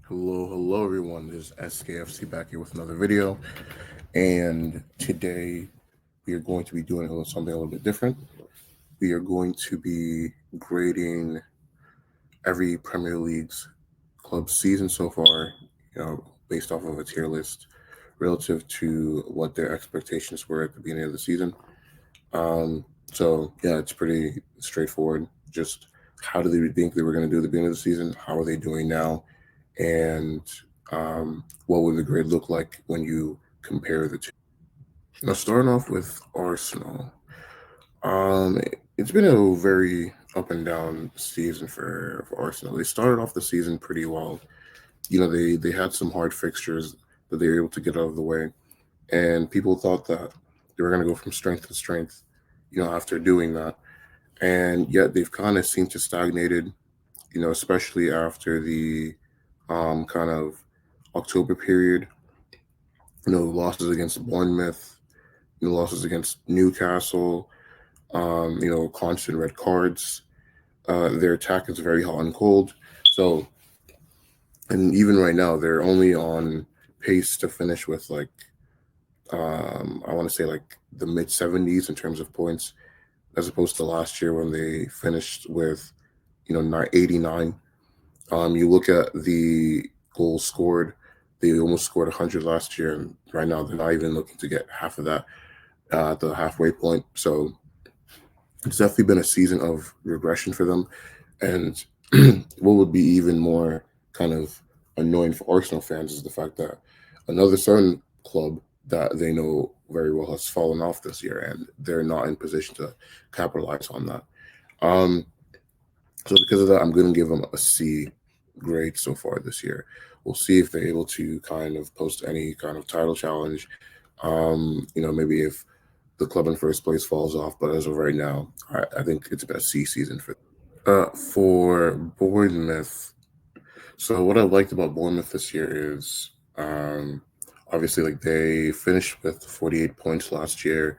Hello everyone. This is SKFC back here with another video, and today we are going to be doing something a little bit different. We are going to be grading every Premier League's club season so far, based off of a tier list relative to what their expectations were at the beginning of the season. Um, so yeah, it's pretty straightforward. Just how do they think they were going to do at the beginning of the season? How are they doing now? And what would the grade look like when you compare the two? Now, starting off with Arsenal, um, it's been a very up and down season for Arsenal. They started off the season pretty well. They had some hard fixtures that they were able to get out of the way, and people thought that they were going to go from strength to strength, after doing that. And yet they've kind of seemed to stagnated, especially after the kind of October period. Losses against Bournemouth, losses against Newcastle, constant red cards. Their attack is very hot and cold. So, and even right now, they're only on pace to finish with I want to say like the mid 70s in terms of points, as opposed to last year when they finished with, 89. You look at the goals scored, they almost scored 100 last year, and right now they're not even looking to get half of that at the halfway point. So it's definitely been a season of regression for them. And what would be even more kind of annoying for Arsenal fans is the fact that another certain club that they know very well has fallen off this year, and they're not in position to capitalize on that. Um, so because of that, I'm going to give them a C grade so far this year. We'll see if they're able to kind of post any kind of title challenge. Maybe if the club in first place falls off, but as of right now, I think it's a C season for. For Bournemouth, so what I liked about Bournemouth this year is obviously like they finished with 48 points last year.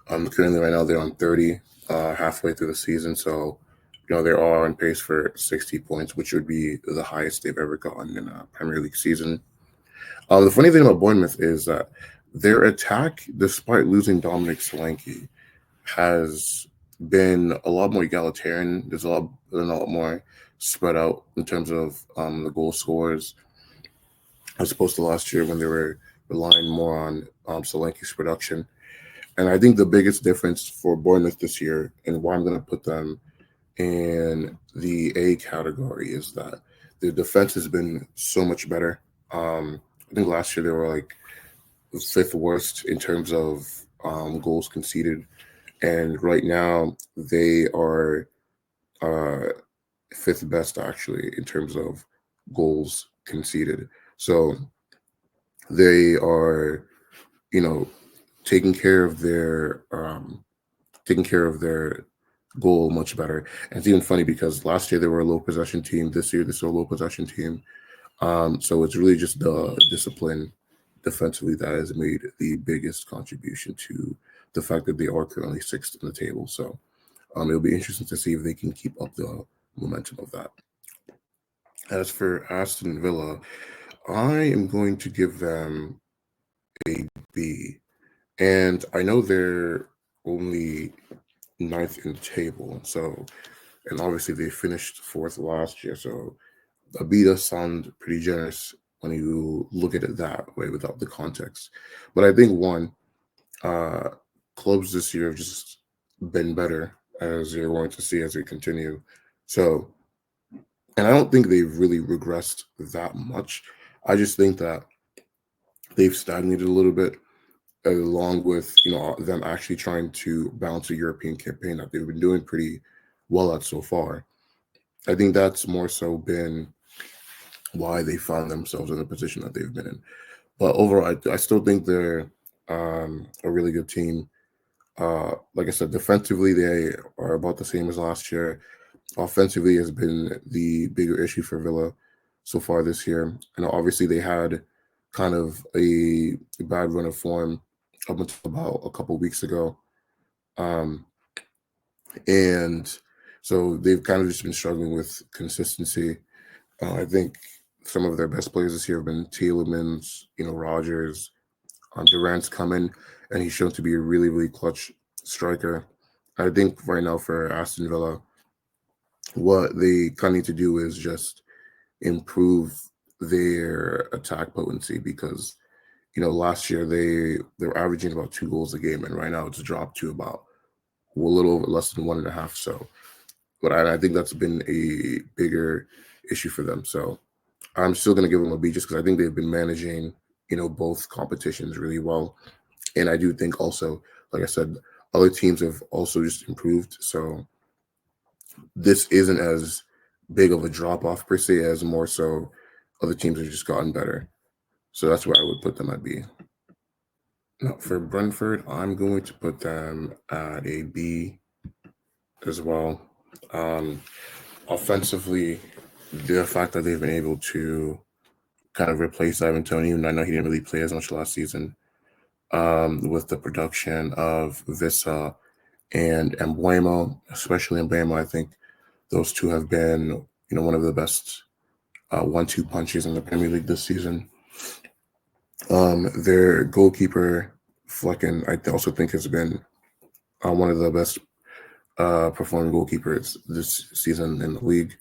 Currently right now they're on 30, halfway through the season. So, they are on pace for 60 points, which would be the highest they've ever gotten in a Premier League season. The funny thing about Bournemouth is that their attack, despite losing Dominic Solanke, has been a lot more egalitarian. There's been a lot more spread out in terms of the goal scores, as opposed to last year when they were relying more on Solanke's production. And I think the biggest difference for Bournemouth this year, and why I'm going to put them in the A category, is that their defense has been so much better. I think last year they were like fifth worst in terms of goals conceded, and right now they are uh, fifth best actually in terms of goals conceded. So they are, you know, taking care of their taking care of their goal much better. And it's even funny because last year they were a low possession team. This year they're still a low possession team. So it's really just the discipline defensively that has made the biggest contribution to the fact that they are currently sixth in the table. So it'll be interesting to see if they can keep up the momentum of that. As for Aston Villa, I am going to give them a B. And I know they're only ninth in the table. So, and obviously they finished fourth last year. So a B does sound pretty generous when you look at it that way without the context. But I think one, uh, clubs this year have just been better, as you're going to see as we continue. So, and I don't think they've really regressed that much. I just think that they've stagnated a little bit, along with them actually trying to balance a European campaign that they've been doing pretty well at so far. I think that's more so been why they found themselves in the position that they've been in. But overall, I still think they're a really good team. Like I said, defensively they are about the same as last year. Offensively has been the bigger issue for Villa so far this year, and obviously they had kind of a bad run of form up until about a couple weeks ago, um, and so they've kind of just been struggling with consistency. I think some of their best players this year have been Tielemans, Rogers. Durant's coming, and he's shown to be a really, really clutch striker. I think right now for Aston Villa, what they kind of need to do is just improve their attack potency because last year they were averaging about 2 goals a game, and right now it's dropped to about a little over less than 1.5. So, but I think that's been a bigger issue for them. So I'm still going to give them a B just because I think they've been managing both competitions really well, and I do think also, like I said, other teams have also just improved. So this isn't as big of a drop off per se as more so other teams have just gotten better. So that's where I would put them at B. Now for Brentford, I'm going to put them at a B as well. Offensively, the fact that they've been able to kind of replace Ivan Toney, even though I know he didn't really play as much last season, with the production of Vissa and Embuemo, especially Embuemo, I think those two have been, one of the best 1-2 punches in the Premier League this season. Their goalkeeper, Flecken, I also think has been one of the best performing goalkeepers this season in the league.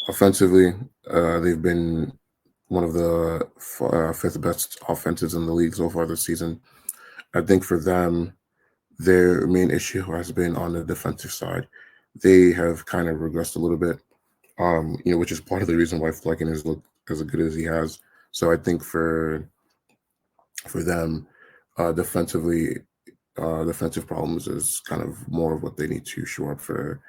Offensively, they've been one of the fifth best offenses in the league so far this season. I think for them, their main issue has been on the defensive side. They have kind of regressed a little bit, which is part of the reason why Flecken has looked as good as he has. So I think for them, defensive problems is kind of more of what they need to show up for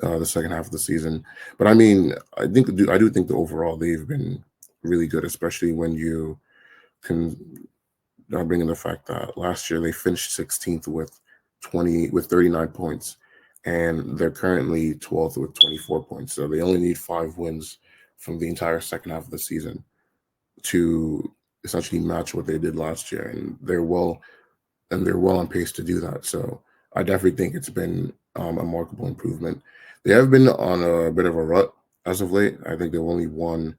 the second half of the season. But I mean, I do think that overall they've been really good, especially when you can bring in the fact that last year they finished 16th with 39 points, and they're currently 12th with 24 points. So they only need 5 wins from the entire second half of the season to essentially match what they did last year, and they're well on pace to do that. So I definitely think it's been a remarkable improvement. They have been on a bit of a rut as of late. I think they've only won,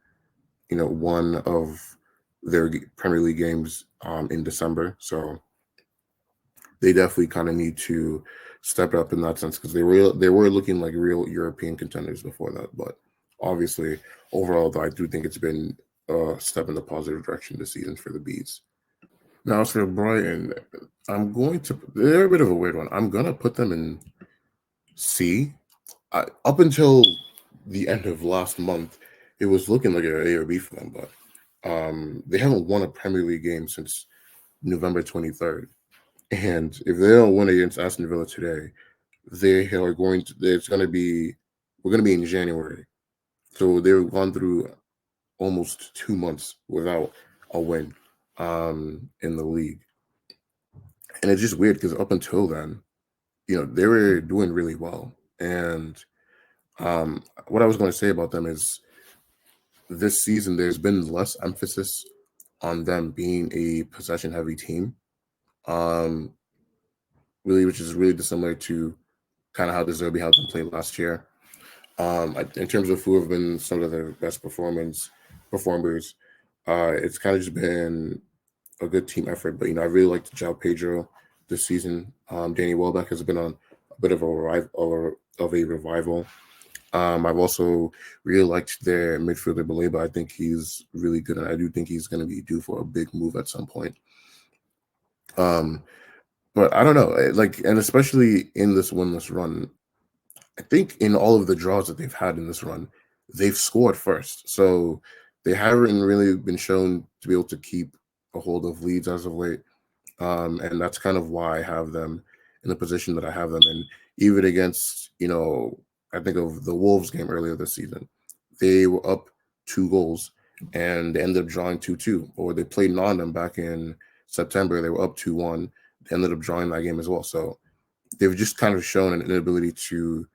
one of their Premier League games in December. So they definitely kind of need to step up in that sense because they were looking like real European contenders before that. But obviously, overall, I do think it's been a step in the positive direction this season for the Bees. Now, as for Brighton, they're a bit of a weird one. I'm going to put them in C. Up until the end of last month, it was looking like an A or B for them, but they haven't won a Premier League game since November 23rd. And if they don't win against Aston Villa today, we're going to be in January. So they've gone through almost 2 months without a win in the league. And it's just weird because up until then, they were doing really well. And what I was going to say about them is this season, there's been less emphasis on them being a possession-heavy team, really, which is really dissimilar to kind of how the Zerbi had them play last year. In terms of who have been some of their best performers, it's kind of just been a good team effort. But I really liked João Pedro this season. Danny Welbeck has been on a bit of a revival. I've also really liked their midfielder Baleba. I think he's really good, and I do think he's going to be due for a big move at some point. But I don't know, and especially in this winless run, I think in all of the draws that they've had in this run, they've scored first. So they haven't really been shown to be able to keep a hold of leads as of late. And that's kind of why I have them in the position that I have them in. Even against, I think of the Wolves game earlier this season, they were up 2 goals and they ended up drawing 2-2. Or they played Nottingham back in September. They were up 2-1. They ended up drawing that game as well. So they've just kind of shown an inability to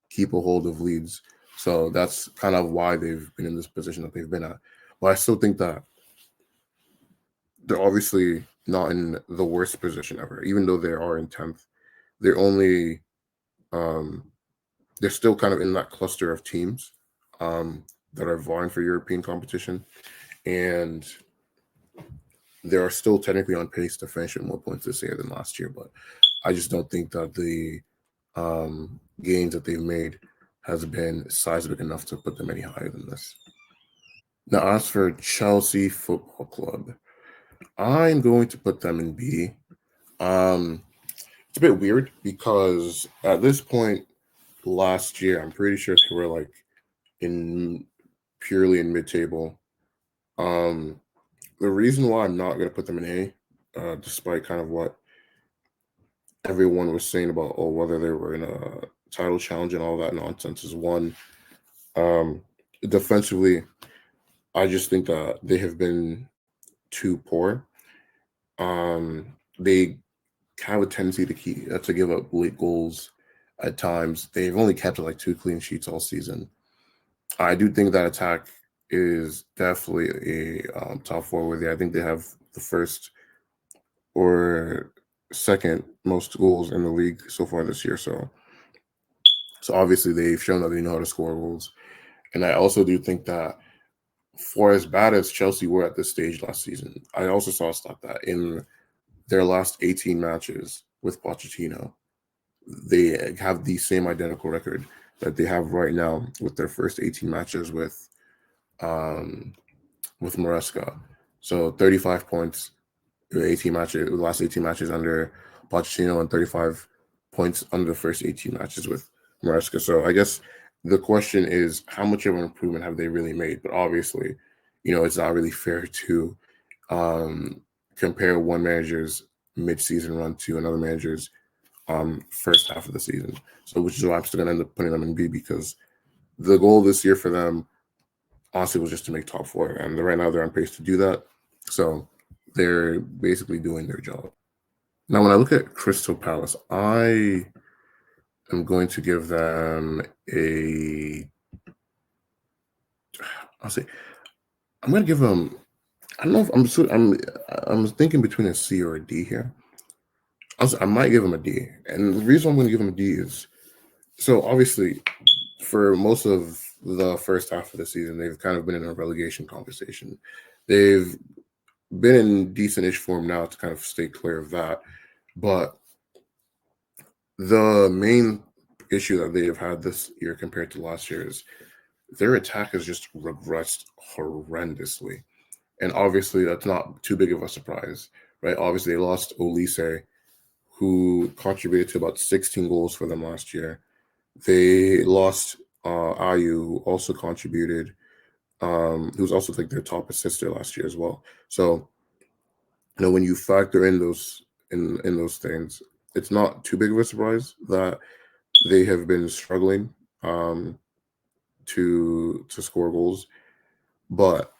keep a hold of leads. So that's kind of why they've been in this position that they've been at. But I still think that they're obviously not in the worst position ever, even though they are in 10th. They're only, they're still kind of in that cluster of teams that are vying for European competition, and they are still technically on pace to finish with more points this year than last year. But I just don't think that the gains that they've made has been seismic enough to put them any higher than this. Now, as for Chelsea Football Club, I'm going to put them in B. It's a bit weird because at this point last year, I'm pretty sure they were like in purely in mid-table. The reason why I'm not going to put them in A, despite kind of what everyone was saying about whether they were in a title challenge and all that nonsense, is one, defensively, I just think that they have been too poor. They have a tendency to give up late goals at times. They've only kept like 2 clean sheets all season. I do think that attack is definitely a top 4 worthy. I think they have the first or second most goals in the league so far this year. So obviously they've shown that they know how to score goals. And I also do think that for as bad as Chelsea were at this stage last season, I also saw a stat that in their last 18 matches with Pochettino, they have the same identical record that they have right now with their first 18 matches with Maresca. So 35 points, 18 matches, the last 18 matches under Pochettino, and 35 points under the first 18 matches with Maresca. So I guess the question is, how much of an improvement have they really made? But obviously, it's not really fair to compare one manager's mid-season run to another manager's first half of the season. So which is why I'm still going to end up putting them in B, because the goal this year for them honestly was just to make top 4, and right now they're on pace to do that. So they're basically doing their job. Now, when I look at Crystal Palace, I am going to give them I'm going to give them, I don't know if I'm thinking between a C or a D here. I might give them a D. And the reason I'm going to give them a D is, so obviously for most of the first half of the season, they've kind of been in a relegation conversation. They've been in decent-ish form now to kind of stay clear of that. But the main issue that they have had this year compared to last year is their attack has just regressed horrendously. And obviously, that's not too big of a surprise, right? Obviously, they lost Olise, who contributed to about 16 goals for them last year. They lost Ayu, who also contributed, who was also like their top assister last year as well. So, when you factor in those in those things, it's not too big of a surprise that they have been struggling to score goals. But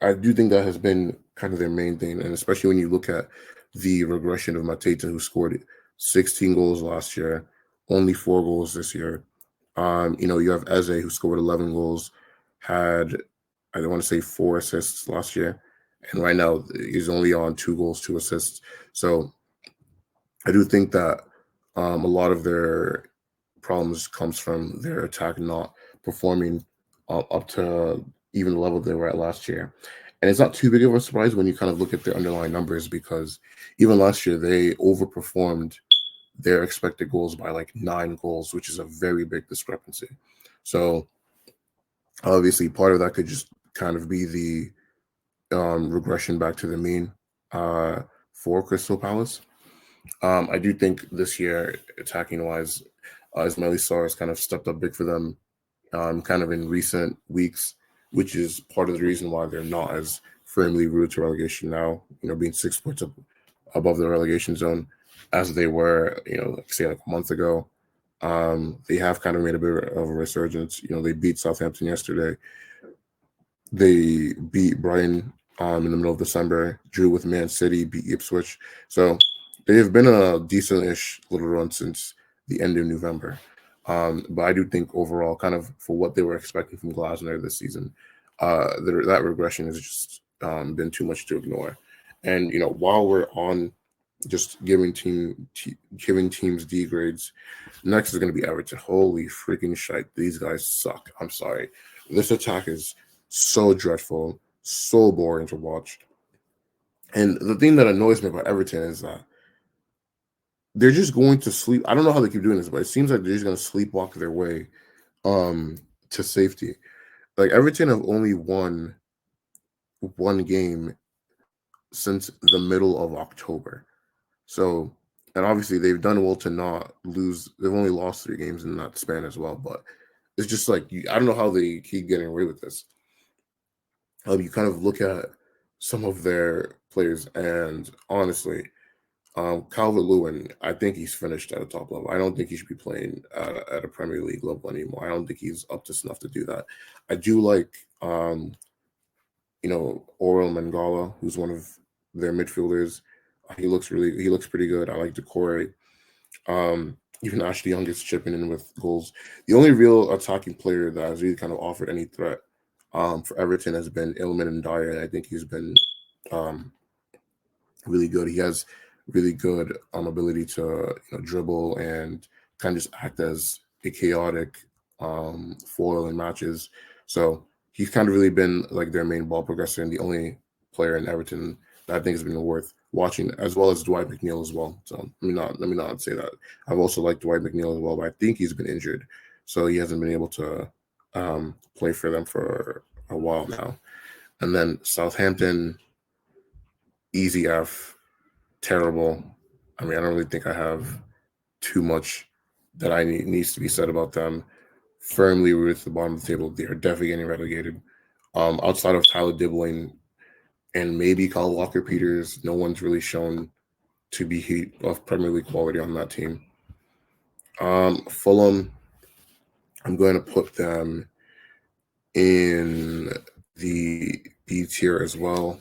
I do think that has been kind of their main thing, and especially when you look at the regression of Mateta, who scored 16 goals last year, only 4 goals this year. You have Eze, who scored 11 goals, had, I don't want to say 4 assists last year, and right now he's only on 2 goals, 2 assists. So I do think that a lot of their problems comes from their attack not performing up to even the level they were at last year. And it's not too big of a surprise when you kind of look at their underlying numbers, because even last year they overperformed their expected goals by like 9 goals, which is a very big discrepancy. So obviously part of that could just kind of be the regression back to the mean for Crystal Palace. I do think this year, attacking wise, Ismail Sarr has kind of stepped up big for them kind of in recent weeks, which is part of the reason why they're not as firmly rooted to relegation now, being 6 points up above the relegation zone as they were, say like a month ago. They have kind of made a bit of a resurgence. They beat Southampton yesterday. They beat Brighton in the middle of December, drew with Man City, beat Ipswich. So they have been a decent-ish little run since the end of November. But I do think overall, kind of for what they were expecting from Glasner this season, that regression has just been too much to ignore. And, while we're on just giving teams D grades. Next is going to be Everton. Holy freaking shite. These guys suck. I'm sorry. This attack is so dreadful, so boring to watch. And the thing that annoys me about Everton is that they're just going to sleep. I don't know how they keep doing this, but it seems like they're just going to sleepwalk their way to safety. Like Everton have only won one game since the middle of October. So, and obviously they've done well to not lose. They've only lost 3 games in that span as well. But it's just like I don't know how they keep getting away with this. You kind of look at some of their players, and honestly, Calvert-Lewin, I think he's finished at a top level. I don't think he should be playing at a Premier League level anymore. I don't think he's up to snuff to do that. I do like, Orel Mangala, who's one of their midfielders. He looks pretty good. I like Decore. Even Ashley Young gets chipping in with goals. The only real attacking player that has really kind of offered any threat for Everton has been Ilman and Dyer, and I think he's been really good. He has really good ability to dribble and kind of just act as a chaotic foil in matches. So he's kind of really been like their main ball progressor and the only player in Everton that I think has been worth watching, as well as Dwight McNeil as well. So let me not say that. I've also liked Dwight McNeil as well, but I think he's been injured, so he hasn't been able to play for them for a while now. And then Southampton, easy F, terrible. I mean, I don't really think I have too much that needs to be said about them. Firmly rooted at the bottom of the table. They are definitely getting relegated. Outside of Tyler Dibbling and maybe Kyle Walker-Peters, no one's really shown to be of Premier League quality on that team. Fulham, I'm going to put them in the B tier as well.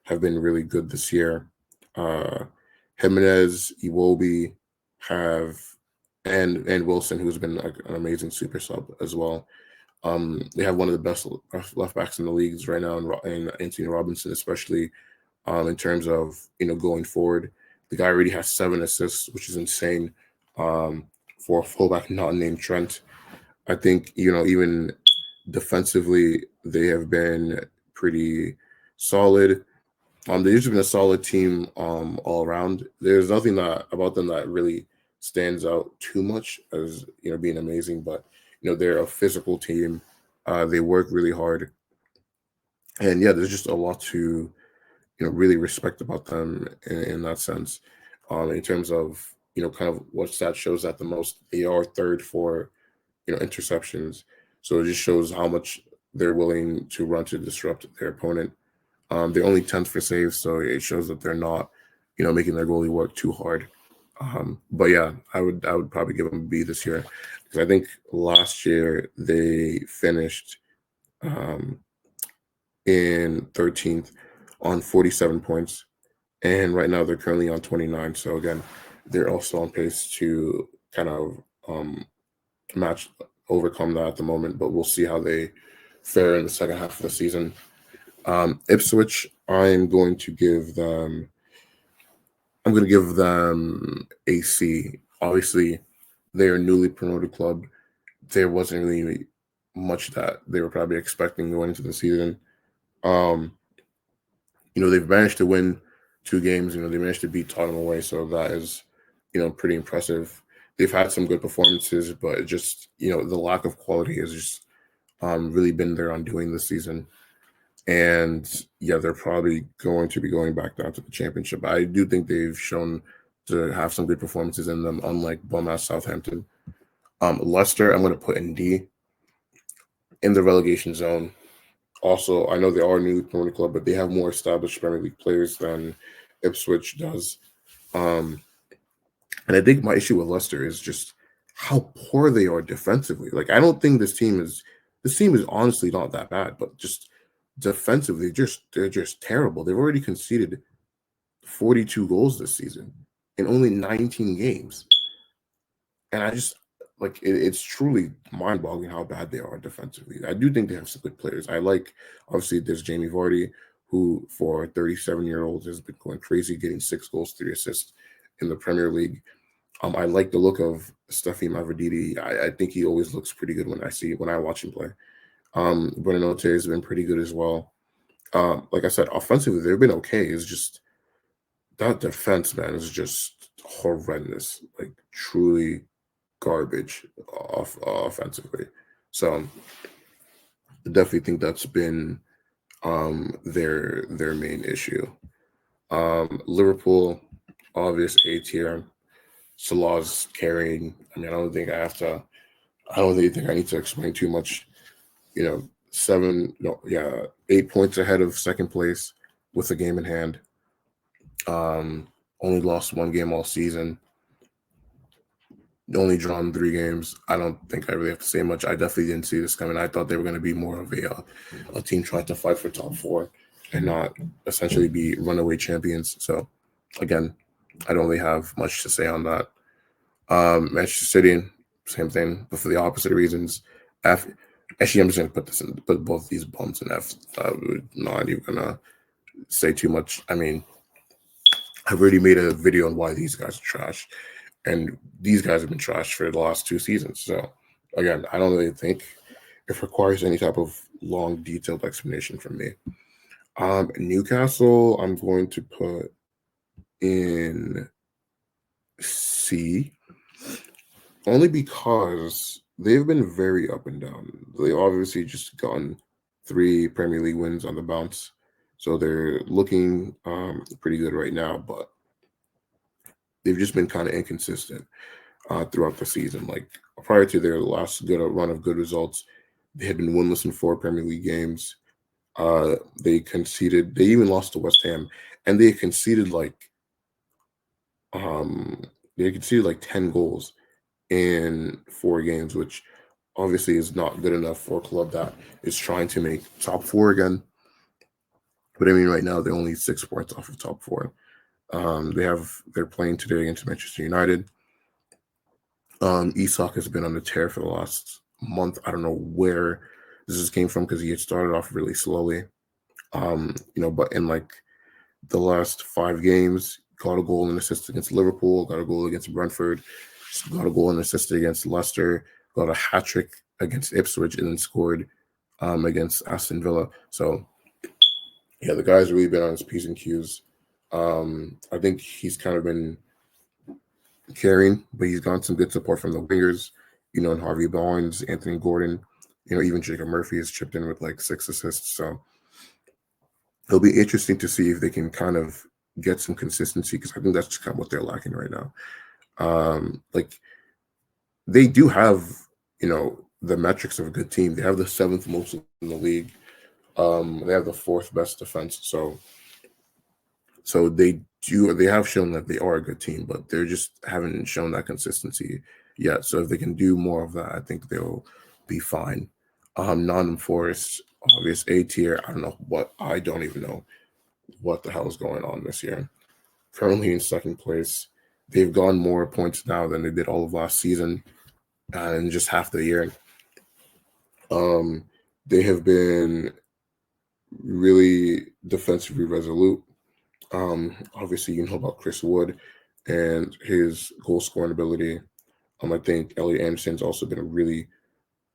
Have been really good this year. Jimenez, Iwobi and Wilson, who's been like an amazing super sub as well. They have one of the best left backs in the leagues right now, in Anthony Robinson, especially in terms of going forward. The guy already has 7 assists, which is insane for a fullback not named Trent. I think even defensively they have been pretty solid. They've just been a solid team all around. There's nothing about them that really stands out too much as being amazing, but they're a physical team. They work really hard, and yeah, there's just a lot to really respect about them in that sense. In terms of kind of what stat shows that the most, they are third for interceptions, so it just shows how much they're willing to run to disrupt their opponent. They're only 10th for saves, so it shows that they're not, making their goalie work too hard. But yeah, I would probably give them a B this year, because I think last year they finished in 13th on 47 points, and right now they're currently on 29. So again, they're also on pace to kind of overcome that at the moment, but we'll see how they fare in the second half of the season. Ipswich, I'm going to give them a C. Obviously, they're a newly promoted club. There wasn't really much that they were probably expecting going into the season. They've managed to win 2 games. They managed to beat Tottenham away, so that is, pretty impressive. They've had some good performances, but just, the lack of quality has just really been their undoing this season. And yeah, they're probably going to be going back down to the championship. I do think they've shown to have some good performances in them, unlike bum-ass Southampton. Leicester, I'm going to put in D, in the relegation zone. Also, I know they are a newly promoted club, but they have more established Premier League players than Ipswich does. And I think my issue with Leicester is just how poor they are defensively. Like, I don't think this team is honestly not that bad, but just defensively, they're just terrible. They've already conceded 42 goals this season in only 19 games. And I just it's truly mind-boggling how bad they are defensively. I do think they have some good players. Obviously there's Jamie Vardy, who for 37-year-old has been going crazy, getting 6 goals, 3 assists in the Premier League. I like the look of Steffi Mavrodidi. I think he always looks pretty good when I watch him play. Bruno has been pretty good as well. Like I said, offensively, they've been okay. It's just that defense, man, is just horrendous. Like truly garbage offensively. So I definitely think that's been their main issue. Liverpool, obvious A tier. Salah's carrying. I mean, I don't think I need to explain too much. 8 points ahead of second place with a game in hand. Only lost 1 game all season. Only drawn 3 games. I don't think I really have to say much. I definitely didn't see this coming. I thought they were going to be more of a team trying to fight for top 4 and not essentially be runaway champions. So, again, I don't really have much to say on that. Manchester City, same thing, but for the opposite reasons. Actually, I'm just going to put both these bums in F. I'm not even going to say too much. I mean, I've already made a video on why these guys are trash. And these guys have been trashed for the last 2 seasons. So, again, I don't really think it requires any type of long, detailed explanation from me. Newcastle, I'm going to put in C, only because they've been very up and down. They've obviously just gotten 3 Premier League wins on the bounce. So they're looking pretty good right now, but they've just been kind of inconsistent throughout the season. Like prior to their last good run of good results, they had been winless in 4 Premier League games. They even lost to West Ham, and they conceded like 10 goals in 4 games, which obviously is not good enough for a club that is trying to make top 4 again. But I mean, right now they're only 6 points off of top 4. They're playing today against Manchester United. Isak has been on the tear for the last month. I don't know where this came from because he had started off really slowly. But in like the last 5 games, got a goal and assist against Liverpool, got a goal against Brentford, got a goal and assist against Leicester, got a hat trick against Ipswich, and then scored against Aston Villa. So yeah, the guy's really been on his P's and Q's. I think he's kind of been carrying, but he's gotten some good support from the wingers, and Harvey Barnes, Anthony Gordon, even Jacob Murphy has chipped in with like 6 assists. So it'll be interesting to see if they can kind of get some consistency, because I think that's just kind of what they're lacking right now. Like they do have, the metrics of a good team. They have the 7th most in the league. They have the 4th best defense. So they have shown that they are a good team, but they just haven't shown that consistency yet. So if they can do more of that, I think they'll be fine. Nottingham Forest, obvious A tier. I don't even know what the hell is going on this year. Currently in 2nd place. They've gone more points now than they did all of last season in just half the year. They have been really defensively resolute. Obviously, you know about Chris Wood and his goal scoring ability. I think Elliot Anderson's also been a really,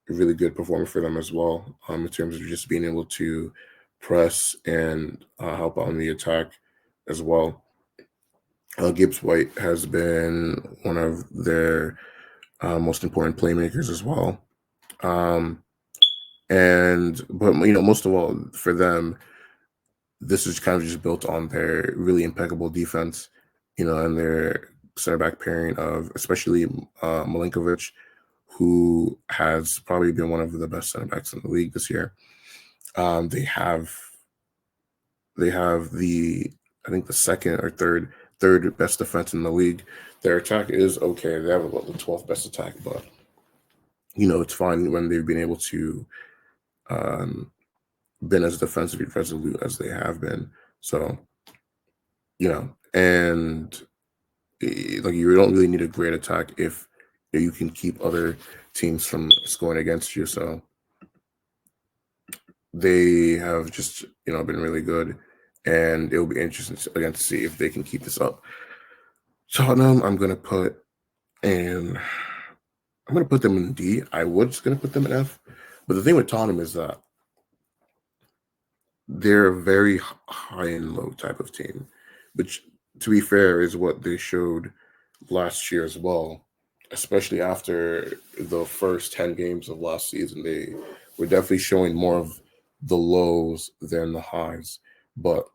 really good performer for them as well, in terms of just being able to press and help out in the attack as well. Gibbs White has been one of their most important playmakers as well. But most of all for them, this is kind of just built on their really impeccable defense, and their center back pairing of especially Milinkovic, who has probably been one of the best center backs in the league this year. They have the second or third best defense in the league. Their attack is okay. They have about the 12th best attack, but it's fine when they've been able to been as defensively resolute as they have been. So, and like you don't really need a great attack if you can keep other teams from scoring against you. So they have just been really good. and it'll be interesting again to see if they can keep this up. Tottenham, I'm gonna put them in D. I was gonna put them in F, but the thing with Tottenham is that they're a very high and low type of team, which, to be fair, is what they showed last year as well. Especially after the first 10 games of last season, they were definitely showing more of the lows than the highs. But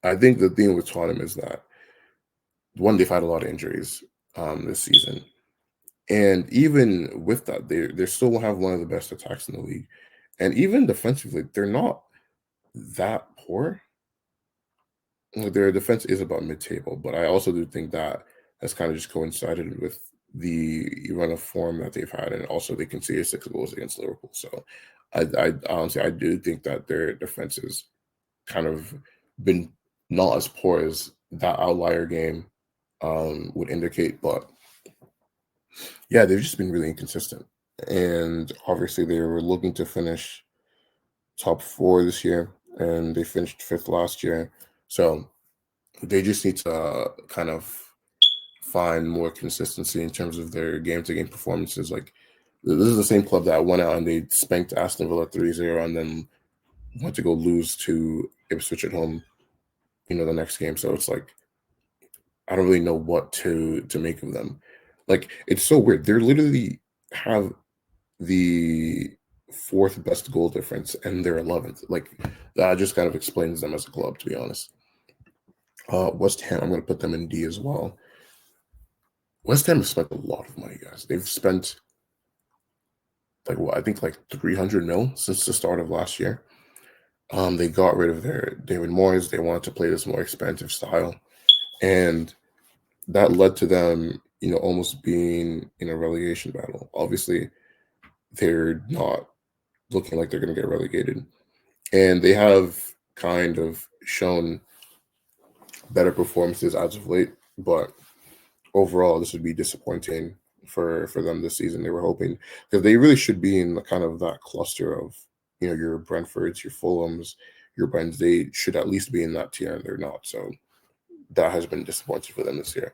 I think the thing with Tottenham is that one, they've had a lot of injuries this season, and even with that, they still have one of the best attacks in the league, and even defensively, they're not that poor. Their defense is about mid-table, but I also do think that has kind of just coincided with the run of form that they've had, and also they conceded 6 goals against Liverpool. So, I honestly I do think that their defense has kind of been not as poor as that outlier game would indicate, but yeah, they've just been really inconsistent, and obviously they were looking to finish top 4 this year, and they finished 5th last year. So they just need to kind of find more consistency in terms of their game-to-game performances. Like, this is the same club that went out and they spanked Aston Villa 3-0 and then went to go lose to Ipswich at home, the next game. So it's like, I don't really know what to make of them. Like, it's so weird. They're literally have the 4th best goal difference and they're 11th. Like, that just kind of explains them as a club, to be honest. West Ham, I'm going to put them in D as well. West Ham has spent a lot of money, guys. They've spent I think 300 mil since the start of last year. They got rid of their David Moyes. They wanted to play this more expansive style, and that led to them, almost being in a relegation battle. Obviously, they're not looking like they're going to get relegated, and they have kind of shown better performances as of late, but overall, this would be disappointing for them this season. They were hoping, because they really should be in kind of that cluster of, your Brentfords, your Fulhams, your Brents. They should at least be in that tier, and they're not. So that has been disappointing for them this year.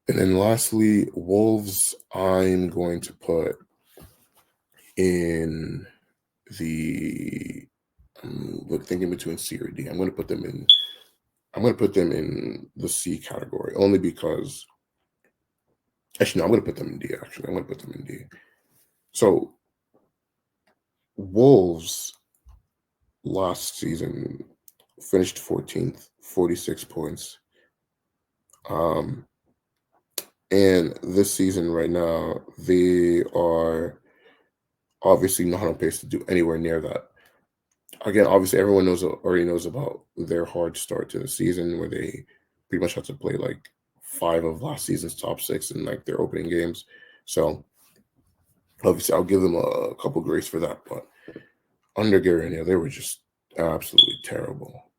And then lastly, Wolves, I'm going to put in the thinking between C or D. I'm going to put them in the C category, only because actually, no, I'm going to put them in D, actually. I'm going to put them in D. So, Wolves last season finished 14th, 46 points. And this season right now, they are obviously not on pace to do anywhere near that. Again, obviously, everyone already knows about their hard start to the season, where they pretty much had to play 5 of last season's top 6 in their opening games. So obviously, I'll give them a couple grace for that. But under Gary, they were just absolutely terrible,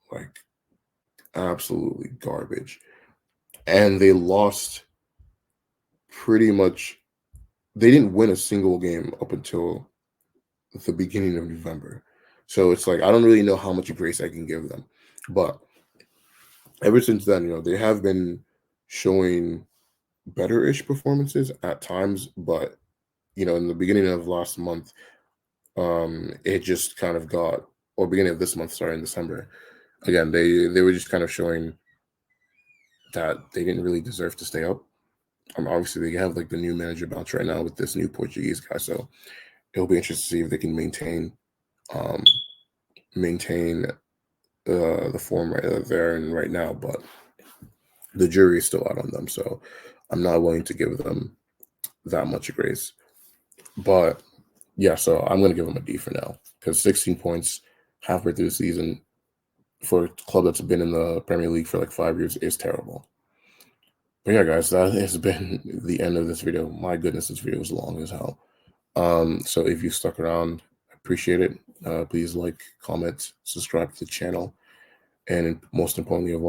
absolutely garbage, and they lost pretty much. They didn't win a single game up until the beginning of November. So it's I don't really know how much grace I can give them. But ever since then, they have been showing better-ish performances at times. But, in the beginning of last month, it just kind of or beginning of this month, sorry, in December, again, they were just kind of showing that they didn't really deserve to stay up. Obviously, they have the new manager bounce right now with this new Portuguese guy. So it'll be interesting to see if they can maintain the form right there and right now, but the jury is still out on them, so I'm not willing to give them that much grace. But yeah, so I'm going to give them a D for now, because 16 points halfway through the season for a club that's been in the Premier League for 5 years is terrible. But yeah, guys, that has been the end of this video. My goodness, this video was long as hell. So if you stuck around, I appreciate it. Please comment, subscribe to the channel, and most importantly of all,